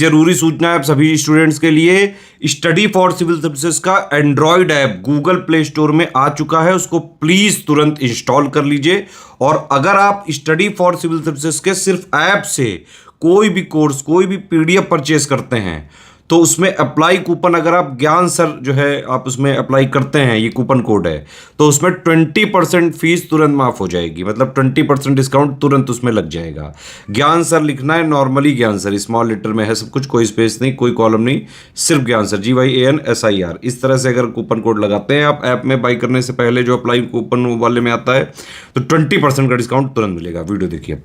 जरूरी सूचना है आप सभी स्टूडेंट्स के लिए। स्टडी फॉर सिविल सर्विसेज का Android app Google play store में आ चुका है, उसको प्लीज तुरंत इंस्टॉल कर लीजिए। और अगर आप स्टडी फॉर सिविल सर्विसेज के सिर्फ ऐप से कोई भी कोर्स, कोई भी पीडीएफ परचेस करते हैं तो उसमें अप्लाई कूपन, अगर आप ज्ञान सर जो है आप उसमें अप्लाई करते हैं, ये कूपन कोड है, तो उसमें 20% फीस तुरंत माफ हो जाएगी। मतलब 20% डिस्काउंट तुरंत उसमें लग जाएगा। ज्ञान सर लिखना है, नॉर्मली ज्ञान सर स्मॉल लेटर में है सब कुछ, कोई स्पेस नहीं, कोई कॉलम नहीं, सिर्फ ज्ञान सर, GYANSIR। इस तरह से अगर कूपन कोड लगाते हैं आप ऐप में बाई करने से पहले, जो अप्लाई कूपन वाले में आता है, तो 20% का डिस्काउंट तुरंत मिलेगा। वीडियो देखिए।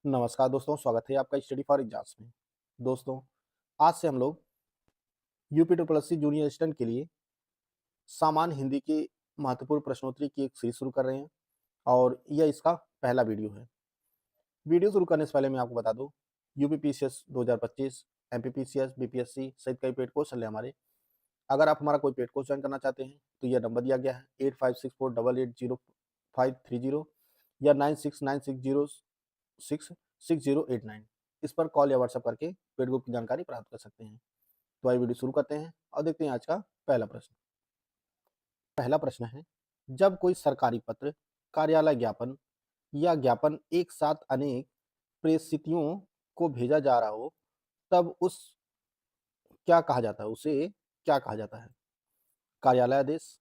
नमस्कार दोस्तों, स्वागत है आपका स्टडी फॉर एग्जाम्स में। दोस्तों, आज से हम लोग UP triple SC junior assistant के लिए सामान्य हिंदी की महत्वपूर्ण प्रश्नोत्तरी की एक सीरीज शुरू कर रहे हैं और यह इसका पहला वीडियो है। वीडियो शुरू करने से पहले मैं आपको बता दूं, यूपीपीसीएस 2025, एमपीपीसीएस, बीपीएससी सहित कई पेड कोर्स चल रहे हैं हमारे। अगर आप हमारा कोई पेड कोर्स ज्वाइन करना चाहते हैं तो यह नंबर दिया गया है 8564880530 या 9696066089। इस पर कॉल या व्हाट्सएप करके पेड ग्रुप की जानकारी प्राप्त कर सकते हैं। तो आइए वीडियो शुरू करते हैं और देखते हैं आज का पहला प्रश्न। पहला प्रश्न है, जब कोई सरकारी पत्र, कार्यालय ज्ञापन या ज्ञापन एक साथ अनेक प्रेषितियों को भेजा जा रहा हो, तब उसे क्या कहा जाता है? कार्यालय आदेश,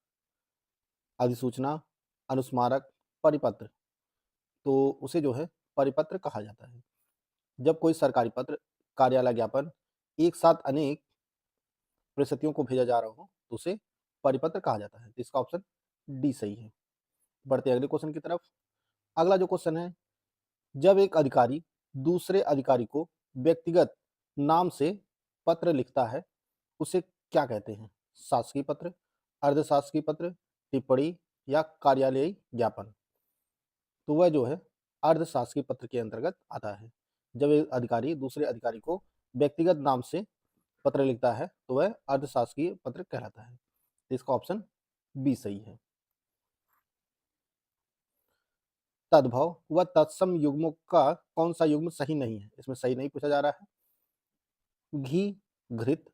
अधिसूचना, अनुस्मारक, परिपत्र। तो उसे जो है परिपत्र कहा जाता है। जब कोई सरकारी पत्र, कार्यालय ज्ञापन एक साथ अनेक प्रेषितियों को भेजा जा रहा हो तो उसे परिपत्र कहा जाता है। तो इसका ऑप्शन डी सही है। बढ़ते अगले क्वेश्चन की तरफ। अगला जो क्वेश्चन है, जब एक अधिकारी दूसरे अधिकारी को व्यक्तिगत नाम से पत्र लिखता है, उसे क्या कहते हैं? शासकीय पत्र, अर्धशासकीय पत्र, टिप्पणी या कार्यालयीय ज्ञापन। तो वह जो है अर्धशासकीय पत्र के अंतर्गत आता है। जब एक अधिकारी दूसरे अधिकारी को व्यक्तिगत नाम से पत्र लिखता है तो वह अर्धशासकीय पत्र कहलाता है। इसका ऑप्शन बी सही है। तद्भव व तत्सम युग्मों का कौन सा युग्म सही नहीं है? इसमें सही नहीं पूछा जा रहा है। घी, घृत,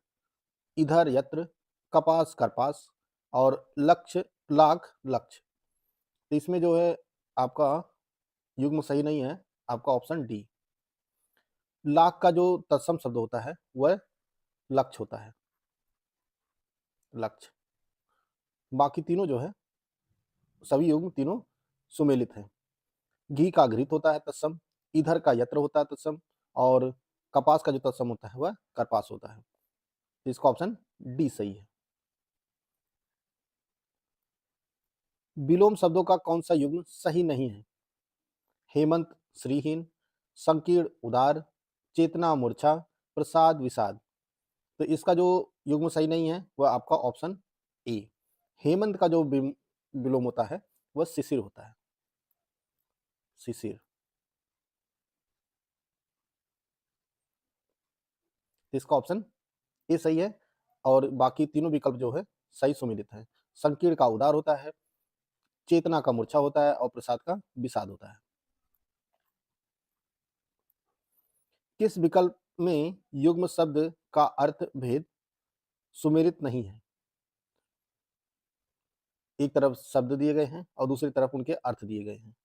इधर, यत्र, कपास, करपास और लक्ष्य, लाख, लक्ष्य। तो इसमें जो है आपका युग्म सही नहीं है, आपका ऑप्शन डी। लाख का जो तत्सम शब्द होता है वह लक्ष्य होता है, लक्ष्य। बाकी तीनों जो है सभी युग्म तीनों सुमेलित हैं। घी का घृत होता है तत्सम, इधर का यत्र होता है तत्सम और कपास का जो तत्सम होता है वह करपास होता है। तो इसका ऑप्शन डी सही है। विलोम शब्दों का कौन सा युग्म सही नहीं है? हेमंत श्रीहीन, संकीर्ण उदार, चेतना मूर्छा, प्रसाद विषाद। तो इसका जो युग्म सही नहीं है वह आपका ऑप्शन ए। हेमंत का जो विलोम होता है वह शिशिर होता है, शिशिर। इसका ऑप्शन ए सही है और बाकी तीनों विकल्प जो है सही सुमेलित है। संकीर्ण का उदार होता है, चेतना का मूर्छा होता है और प्रसाद का विषाद होता है। किस विकल्प में युग्म शब्द का अर्थ भेद सुमेलित नहीं है? एक तरफ शब्द दिए गए हैं और दूसरी तरफ उनके अर्थ दिए गए हैं,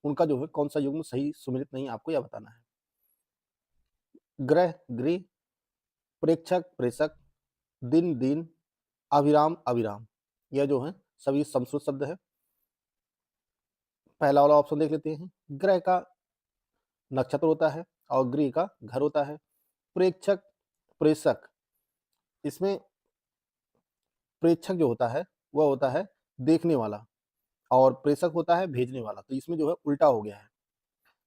उनका जो है कौन सा युग्म सही सुमेलित नहीं है आपको यह बताना है। ग्रह, गृह, प्रेक्षक, प्रेषक, दिन, दिन, अविराम, अविराम। यह जो है सभी संस्कृत शब्द है। पहला वाला ऑप्शन देख लेते हैं। ग्रह का नक्षत्र होता है और गृह का घर होता है। प्रेक्षक, प्रेषक, इसमें प्रेक्षक जो होता है वह होता है देखने वाला और प्रेषक होता है भेजने वाला। तो इसमें जो है उल्टा हो गया है,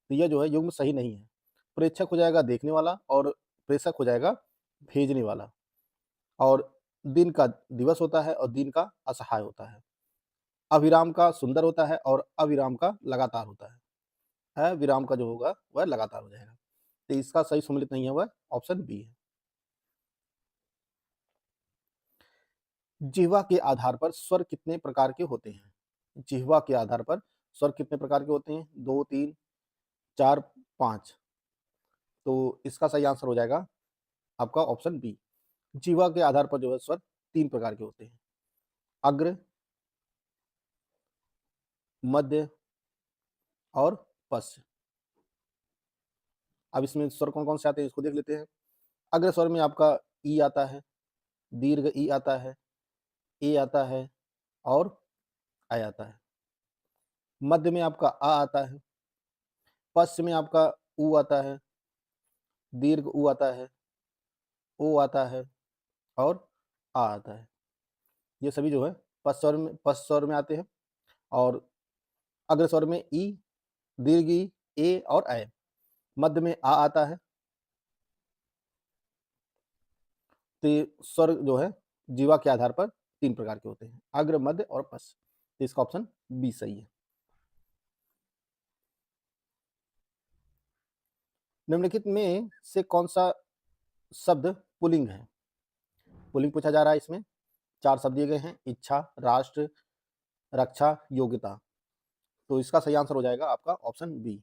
तो यह जो है युग्म सही नहीं है। प्रेक्षक हो जाएगा देखने वाला और प्रेषक हो जाएगा भेजने वाला। और दिन का दिवस होता है और दिन का असहाय होता है। अविराम का सुंदर होता है और अविराम का लगातार होता है विराम का जो होगा वह लगातार हो जाएगा। तो इसका सही सम्मिलित नहीं है, वह ऑप्शन बी है। जिह्वा के आधार पर स्वर कितने प्रकार के होते हैं? जिह्वा के आधार पर स्वर कितने प्रकार के होते हैं? 2, 3, 4, 5। तो इसका सही आंसर हो जाएगा आपका ऑप्शन बी। जीवा के आधार पर जो है स्वर 3 प्रकार के होते हैं, अग्र, मध्य और पश्च। अब इसमें स्वर कौन-कौन से आते हैं इसको देख लेते हैं। अग्र स्वर में आपका ई आता है, दीर्घ ई आता है, ए आता है और ऐ आता है। मध्य में आपका आ आता है, पश्च में आपका उ आता है, दीर्घ उ आता है, ओ आता है और आ आता है। ये सभी जो है पश्च स्वर में आते हैं और अग्र स्वर में ई, दीर्घ ई, ए और ऐ। मध्य में आ आता है। तो ये स्वर जो है जीवा के आधार पर 3 प्रकार के होते हैं, अग्र, मध्य और पश्च। तो इसका ऑप्शन बी सही है। निम्नलिखित में से कौन सा शब्द पुल्लिंग है? पुल्लिंग पूछा जा रहा है इसमें। 4 शब्द दिए गए हैं, इच्छा, राष्ट्र, रक्षा, योग्यता। तो इसका सही आंसर हो जाएगा आपका ऑप्शन बी।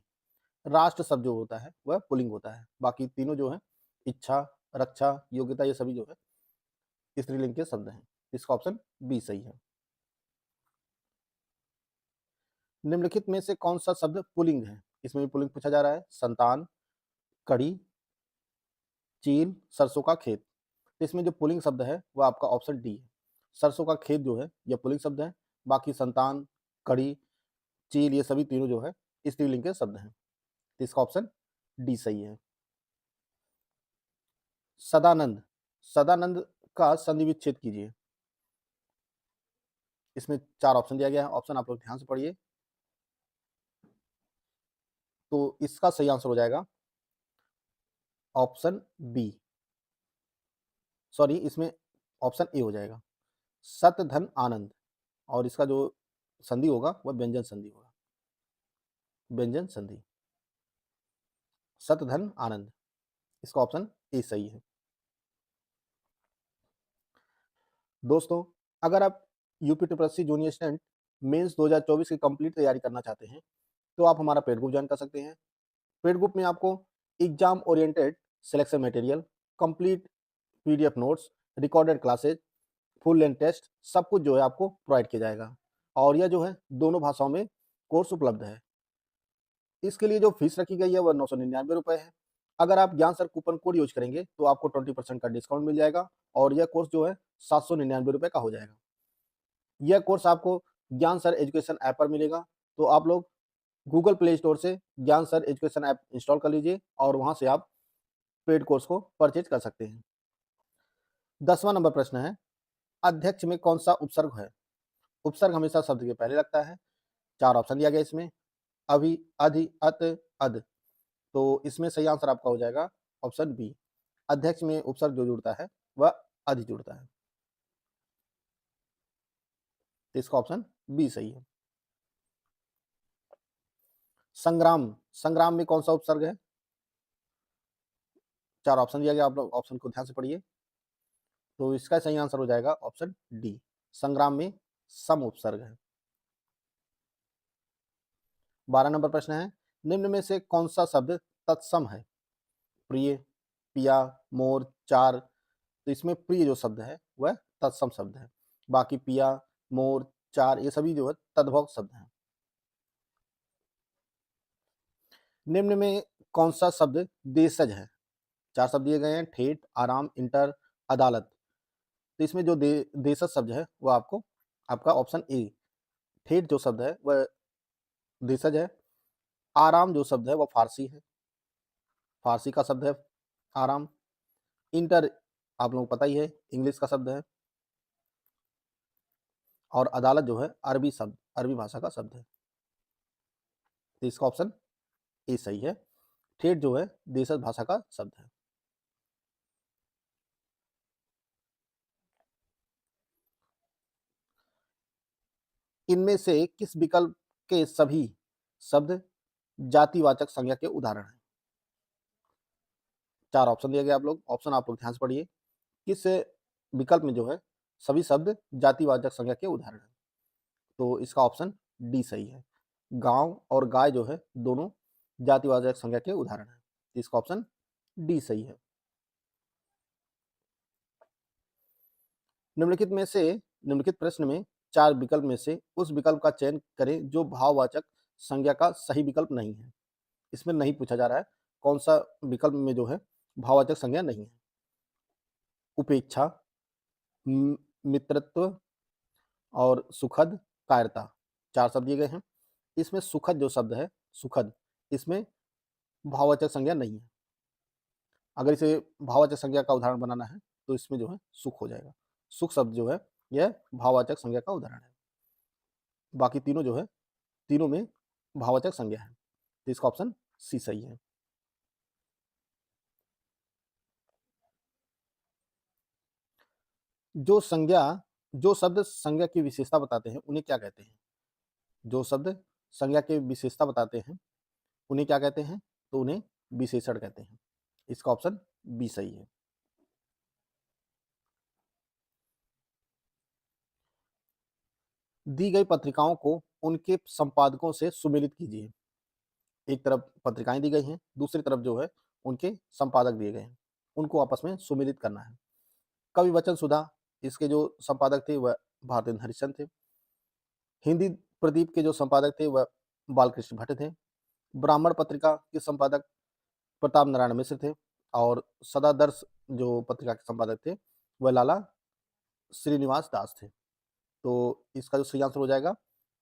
राष्ट्र शब्द जो होता है वह पुल्लिंग होता है, बाकी तीनों जो है इच्छा, रक्षा, योग्यता ये सभी जो है स्त्रीलिंग के शब्द हैं। इसका ऑप्शन बी सही है। निम्नलिखित में से कौन सा शब्द पुल्लिंग है? इसमें भी पुल्लिंग पूछा जा रहा है। संतान, कड़ी, चील, सरसों का खेत। तो इसमें जो पुल्लिंग शब्द है वो आपका ऑप्शन डी है। सरसों का खेत जो है यह पुल्लिंग शब्द है, बाकी संतान, कड़ी, चील ये सभी तीनों जो है स्त्रीलिंग के शब्द हैं। तो इसका ऑप्शन डी सही है। सदानंद, सदानंद का संधि विच्छेद कीजिए। इसमें 4 ऑप्शन दिया गया है, ऑप्शन आप लोग ध्यान से पढ़िए। तो इसका सही आंसर हो जाएगा ऑप्शन बी, सॉरी इसमें ऑप्शन ए हो जाएगा, सत धन आनंद। और इसका जो संधि होगा वह व्यंजन संधि होगा, व्यंजन संधि, सत धन आनंद। इसका ऑप्शन ए सही है। दोस्तों, अगर आप UP triple junior student mains 2024 की कंप्लीट तैयारी करना चाहते हैं तो आप हमारा पेड ग्रुप ज्वाइन कर सकते हैं। पेड ग्रुप में आपको exam oriented selection material, complete PDF notes, recorded classes, full length test सब कुछ जो है आपको प्रोवाइड किया जाएगा और यह जो है दोनों भाषाओं में कोर्स उपलब्ध है। इसके लिए जो फीस रखी गई है वह 999 रुपये है। अगर आप ज्ञान सर कूपन कोड यूज करेंगे तो आपको 20% का डिस्काउंट मिल जाएगा और यह कोर्स जो है 799 रुपये का हो जाएगा। यह कोर्स आपको ज्ञान सर एजुकेशन ऐप पर मिलेगा, तो आप लोग गूगल प्ले स्टोर से ज्ञान सर एजुकेशन ऐप इंस्टॉल कर लीजिए और वहां से आप पेड कोर्स को परचेज कर सकते हैं। 10वां नंबर प्रश्न है, अध्यक्ष में कौन सा उपसर्ग है? उपसर्ग हमेशा शब्द के पहले लगता है। 4 ऑप्शन दिया गया इसमें, अभि, अधि, अत, अद। तो इसमें सही आंसर आपका हो जाएगा ऑप्शन बी। अध्यक्ष में उपसर्ग जो जुड़ता है वह अधि जुड़ता है। तो इसका ऑप्शन बी सही है। संग्राम, संग्राम में कौन सा उपसर्ग है? 4 ऑप्शन दिया गया, आप लोग ऑप्शन को ध्यान से पढ़िए। तो इसका सही आंसर हो जाएगा ऑप्शन डी, संग्राम में सम उपसर्ग है। 12 नंबर प्रश्न है, निम्न में से कौन सा शब्द तत्सम है? प्रिय, पिया, मोर, चार। तो इसमें प्रिय जो शब्द है वह तत्सम शब्द है, बाकी पिया, मोर, चार ये सभी जो है तद्भव शब्द हैं। निम्न में कौन सा शब्द देशज है? 4 शब्द दिए गए हैं, ठेठ, आराम, इंटर, अदालत। तो इसमें जो देशज शब्द है वह आपको आपका ऑप्शन ए, ठेठ जो शब्द है वह देशज है। आराम जो शब्द है वह फारसी है, फारसी का शब्द है आराम। इंटर आप लोगों को पता ही है इंग्लिश का शब्द है और अदालत जो है अरबी शब्द, अरबी भाषा का शब्द है। तो इसका ऑप्शन ए सही है, ठेठ जो है देशज भाषा का शब्द है। इनमें से किस विकल्प के सभी शब्द जातिवाचक संज्ञा के उदाहरण हैं? 4 ऑप्शन दिए गए, आप लोग ऑप्शन आप लोग ध्यान से पढ़िए। किस विकल्प में जो है सभी शब्द जातिवाचक संज्ञा के उदाहरण हैं? तो इसका ऑप्शन डी सही है, गांव और गाय जो है दोनों जातिवाचक संज्ञा के उदाहरण हैं। इसका ऑप्शन डी सही है। निम्नलिखित प्रश्न में 4 विकल्प में से उस विकल्प का चयन करें जो भाववाचक संज्ञा का सही विकल्प नहीं है। इसमें नहीं पूछा जा रहा है कौन-सा विकल्प में जो है भाववाचक संज्ञा नहीं है। उपेक्षा, मित्रत्व और सुखद, कायरता, 4 शब्द दिए गए हैं। इसमें सुखद जो शब्द है, सुखद, इसमें भाववाचक संज्ञा नहीं है। अगर इसे भाववाचक संज्ञा का उदाहरण बनाना है तो इसमें जो है सुख हो जाएगा। सुख शब्द जो है यह भाववाचक संज्ञा का उदाहरण है। बाकी तीनों जो है, तीनों में भाववाचक संज्ञा है। तो इसका ऑप्शन सी सही है। जो संज्ञा जो शब्द संज्ञा की विशेषता बताते हैं उन्हें क्या कहते हैं? जो शब्द संज्ञा की विशेषता बताते हैं उन्हें क्या कहते हैं? तो उन्हें विशेषण कहते हैं। इसका ऑप्शन बी सही है। दी गई पत्रिकाओं को उनके संपादकों से सुमेलित कीजिए। एक तरफ पत्रिकाएं दी गई हैं, दूसरी तरफ जो है उनके संपादक दिए गए हैं, उनको आपस में सुमेलित करना है। कवि वचन सुधा, इसके जो संपादक थे वह भारतेंद्र हरिश्चंद्र थे। हिंदी प्रदीप के जो संपादक थे वह बालकृष्ण भट्ट थे। ब्राह्मण पत्रिका के संपादक प्रताप नारायण मिश्र थे और सदादर्श जो पत्रिका के संपादक थे वह लाला श्रीनिवास दास थे। तो इसका जो सही आंसर हो जाएगा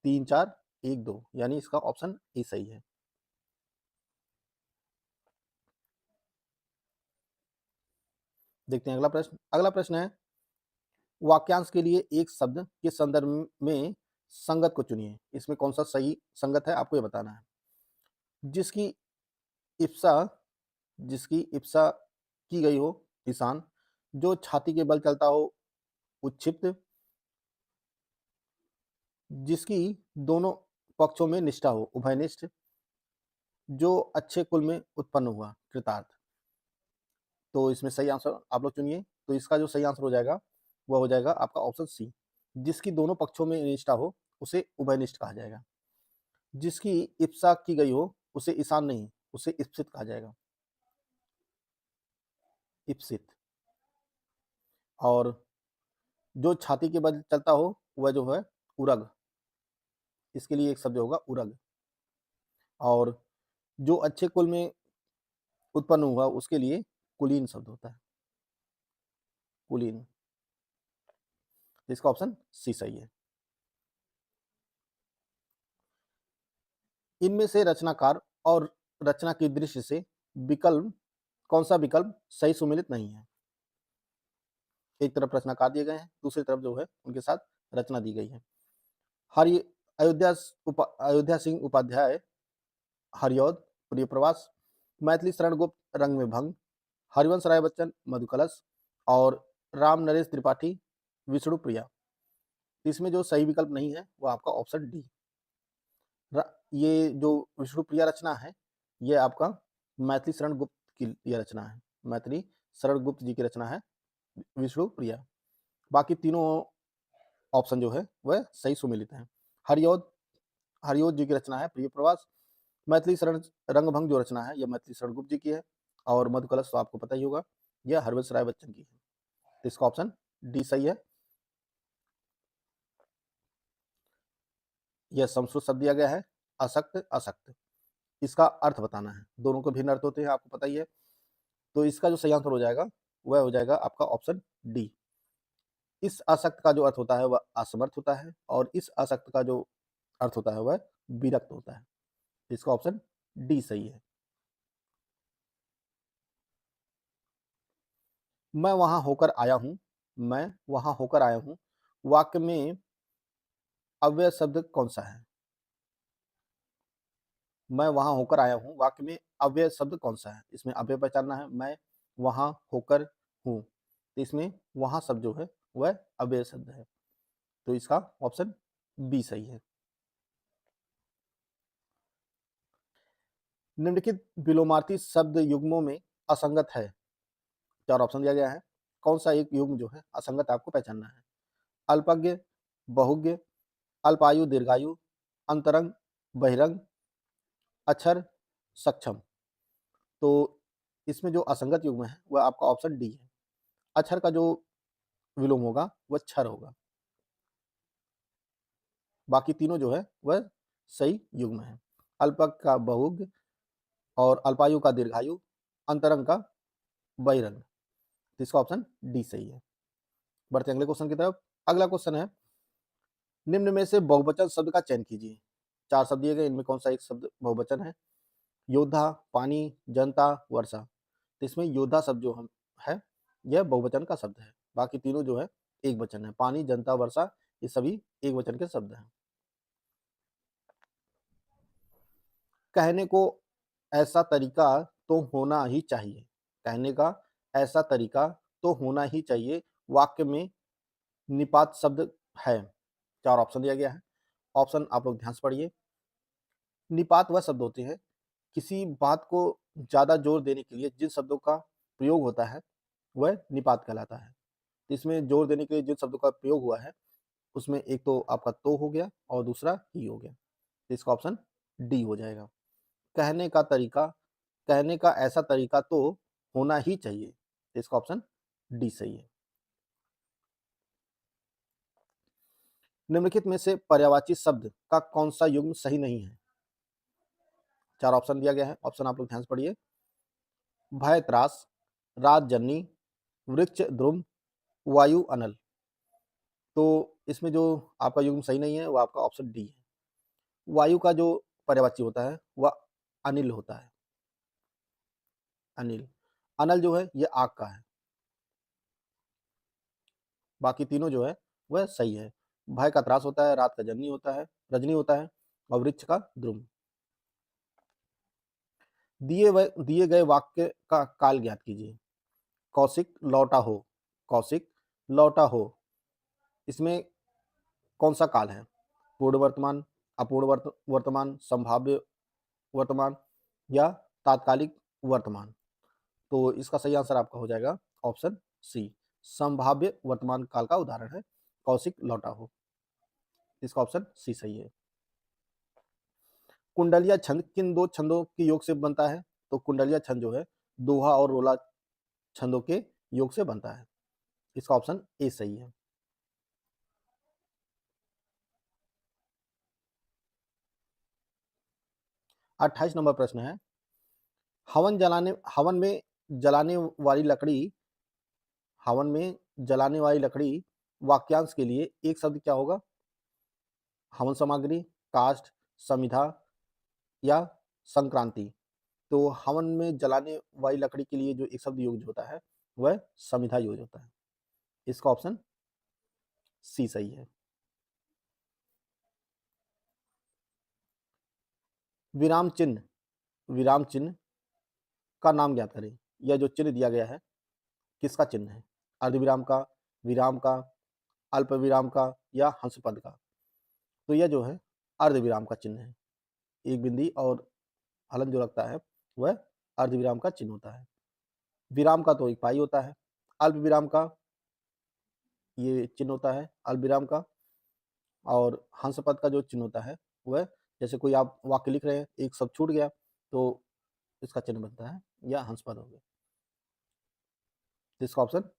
3, 4, 1, 2, यानी इसका ऑप्शन ए सही है। देखते हैं अगला प्रश्न है, वाक्यांश के लिए एक शब्द के संदर्भ में संगत को चुनिए। इसमें कौन सा सही संगत है आपको ये बताना है। जिसकी इप्सा जिसकी इप्सा की गई हो, ईशान। जो छाती के बल चलता हो, उच्छिप्त। जिसकी दोनों पक्षों में निष्ठा हो, उभयनिष्ठ। जो अच्छे कुल में उत्पन्न हुआ, कृतार्थ। तो इसमें सही आंसर आप लोग चुनिए। तो इसका जो सही आंसर हो जाएगा वह हो जाएगा आपका ऑप्शन सी। जिसकी दोनों पक्षों में निष्ठा हो उसे उभयनिष्ठ कहा जाएगा। जिसकी इप्सा की गई हो उसे ईशान नहीं, उसे इप्सित कहा जाएगा, इप्सित। और जो छाती के बल चलता हो वह जो है उरग। इसके लिए एक शब्द होगा उरग। और जो अच्छे कुल में उत्पन्न हुआ उसके लिए कुलीन शब्द होता है, कुलीन। इसका ऑप्शन सी सही है। इनमें से रचनाकार और रचना की दृष्टि से विकल्प कौन सा विकल्प सही सुमेलित नहीं है? एक तरफ रचनाकार दिए गए हैं, दूसरी तरफ जो है उनके साथ रचना दी गई है। हरि अयोध्या सिंह उपाध्याय, हरिऔध, प्रिय प्रवास। मैथिली शरण गुप्त, रंग में भंग। हरिवंश राय बच्चन, मधुकलश। और राम नरेश त्रिपाठी, विष्णु प्रिया। इसमें जो सही विकल्प नहीं है वो आपका ऑप्शन डी। ये जो विष्णु प्रिया रचना है ये आपका मैथिली शरण गुप्त की यह रचना है। मैथिली शरण गुप्त जी की रचना है विष्णु प्रिया। बाकी तीनों ऑप्शन जो है वह सही सुमेलित हैं। हरिऔध हरिऔध जी की रचना है प्रिय प्रवास। मैथिली शरण रंगभंग जो रचना है यह मैथिली शरण गुप्त जी की है। और मधुकलश तो आपको पता ही होगा यह हरवंश राय बच्चन की है। तो इसका ऑप्शन डी सही है। यह संस्कृत शब्द दिया गया है, असक्त असक्त। इसका अर्थ बताना है। दोनों को भिन्न अर्थ होते हैं आपको पता ही है। तो इसका जो सही आंसर हो जाएगा वह हो जाएगा आपका ऑप्शन डी। इस आसक्त का जो अर्थ होता है वह असमर्थ होता है और इस आसक्त का जो अर्थ होता है वह विरक्त होता है। इसका ऑप्शन डी सही है। मैं वहां होकर आया हूं, मैं वहां होकर आया हूं, वाक्य में अव्यय शब्द कौन सा है? मैं वहां होकर आया हूं, वाक्य में अव्यय शब्द कौन सा है? इसमें अव्यय पहचानना है। मैं वहां होकर हूं, तो इसमें वहां शब्द जो है वह अव्यय शब्द है। तो इसका ऑप्शन बी सही है। निम्नलिखित विलोमार्थी शब्द युग्मों में असंगत है। 4 ऑप्शन दिया गया है। कौन सा एक युग्म जो है असंगत आपको पहचानना है। अल्पज्ञ, बहुज्ञ, अल्पायु दीर्घायु, अंतरंग बहिरंग, अक्षर सक्षम। तो इसमें जो असंगत युग्म है वह आपका ऑप्शन डी है। अक्षर का जो विलोम होगा वह क्षर होगा। बाकी तीनों जो है वह सही युग्म है। अल्पक का बहुग और अल्पायु का दीर्घायु, अंतरंग का बहिरंग। तो इसका ऑप्शन डी सही है। बढ़ते अगले क्वेश्चन की तरफ। अगला क्वेश्चन है, निम्न में से बहुवचन शब्द का चयन कीजिए। 4 शब्द दिए गए, इनमें कौन सा एक शब्द बहुवचन है? योद्धा, पानी, जनता, वर्षा। तो इसमें योद्धा शब्द जो हम है यह बहुवचन का शब्द है। बाकी तीनों जो है एक वचन है। पानी, जनता, वर्षा ये सभी एक वचन के शब्द हैं। कहने को ऐसा तरीका तो होना ही चाहिए। कहने का ऐसा तरीका तो होना ही चाहिए वाक्य में निपात शब्द है। 4 ऑप्शन दिया गया है। ऑप्शन आप लोग ध्यान से पढ़िए। निपात वह शब्द होते हैं किसी बात को ज़्यादा जोर देने के लिए जिन शब्दों का प्रयोग होता है वह निपात कहलाता है। इसमें जोर देने के लिए जिन शब्दों का प्रयोग हुआ है उसमें एक तो आपका तो हो गया और दूसरा ही हो गया। तो इसका ऑप्शन डी हो जाएगा। कहने का तरीका, कहने का ऐसा तरीका तो होना ही चाहिए। तो इसका ऑप्शन डी सही है। निम्नलिखित में से पर्यायवाची शब्द का कौन सा युग्म सही नहीं है? 4 ऑप्शन दिया गया है। ऑप्शन आप लोग ध्यान से पढ़िए। भय त्रास, रात जन्नी, वृक्ष द्रुम, वायु अनल। तो इसमें जो आपका युग्म सही नहीं है वो आपका ऑप्शन डी है। वायु का जो पर्यायवाची होता है वह अनिल होता है। अनिल। अनल जो है ये आग का है। बाकी तीनों जो है वह सही है। भय का त्रास होता है, रात का जन्नी होता है, रजनी होता है और वृक्ष का द्रुम। दिए गए वाक्य का काल ज्ञात कीजिए। कौशिक लौटा हो, कौशिक लौटा हो। इसमें कौन सा काल है? पूर्ण वर्तमान, अपूर्ण वर्तमान, संभाव्य वर्तमान या तात्कालिक वर्तमान। तो इसका सही आंसर आपका हो जाएगा ऑप्शन सी। संभाव्य वर्तमान काल का उदाहरण है कौशिक लौटा हो। इसका ऑप्शन सी सही है। कुंडलिया छंद किन 2 छंदों के योग से बनता है? तो कुंडलिया छंद जो है दोहा और रोला छंदों के योग से बनता है। इसका ऑप्शन ए सही है। अट्ठाईस नंबर प्रश्न है, हवन में जलाने वाली लकड़ी, हवन में जलाने वाली लकड़ी वाक्यांश के लिए एक शब्द क्या होगा? हवन सामग्री, काष्ठ, समिधा या संक्रांति। तो हवन में जलाने वाली लकड़ी के लिए जो एक शब्द यूज होता है वह समिधा यूज होता है। इसका ऑप्शन सी सही है। विराम चिन्ह, विराम चिन्ह का नाम ज्ञात करें। यह जो चिन्ह दिया गया है किसका चिन्ह है? अर्धविराम का, विराम का, अल्प विराम का या हंस पद का। तो यह जो है अर्धविराम का चिन्ह है। एक बिंदी और हलन जो लगता है वह अर्धविराम का चिन्ह होता है। विराम का तो एक पाई होता है। अल्प विराम का ये चिन्ह होता है अल्प विराम का। और हंस पद का जो चिन्ह होता है वह, जैसे कोई आप वाक्य लिख रहे हैं एक शब्द छूट गया तो इसका चिन्ह बनता है या हंस पद हो गया। इसका ऑप्शन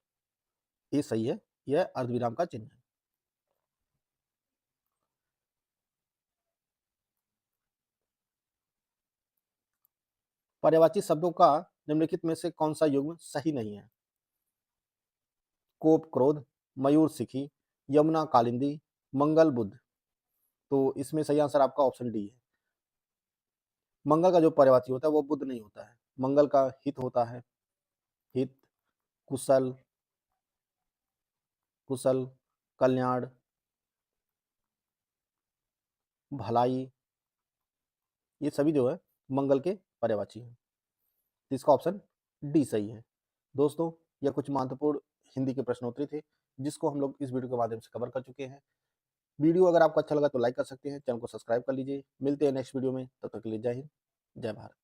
ए सही है। यह अर्धविराम का चिन्ह है। पर्यायवाची शब्दों का निम्नलिखित में से कौन सा युग्म सही नहीं है? कोप क्रोध, मयूर सिखी, यमुना कालिंदी, मंगल बुध। तो इसमें सही आंसर आपका ऑप्शन डी है। मंगल का जो पर्यायवाची होता है वो बुध नहीं होता है। मंगल का हित होता है। हित, कुशल, कुशल, कल्याण, भलाई, ये सभी जो है मंगल के पर्यायवाची हैं। तो इसका ऑप्शन डी सही है। दोस्तों, यह कुछ महत्वपूर्ण हिंदी के प्रश्नोत्तरी थे जिसको हम लोग इस वीडियो के माध्यम से कवर कर चुके हैं। वीडियो अगर आपको अच्छा लगा तो लाइक कर सकते हैं, चैनल को सब्सक्राइब कर लीजिए। मिलते हैं नेक्स्ट वीडियो में, तब तक के लिए जय हिंद, जय भारत।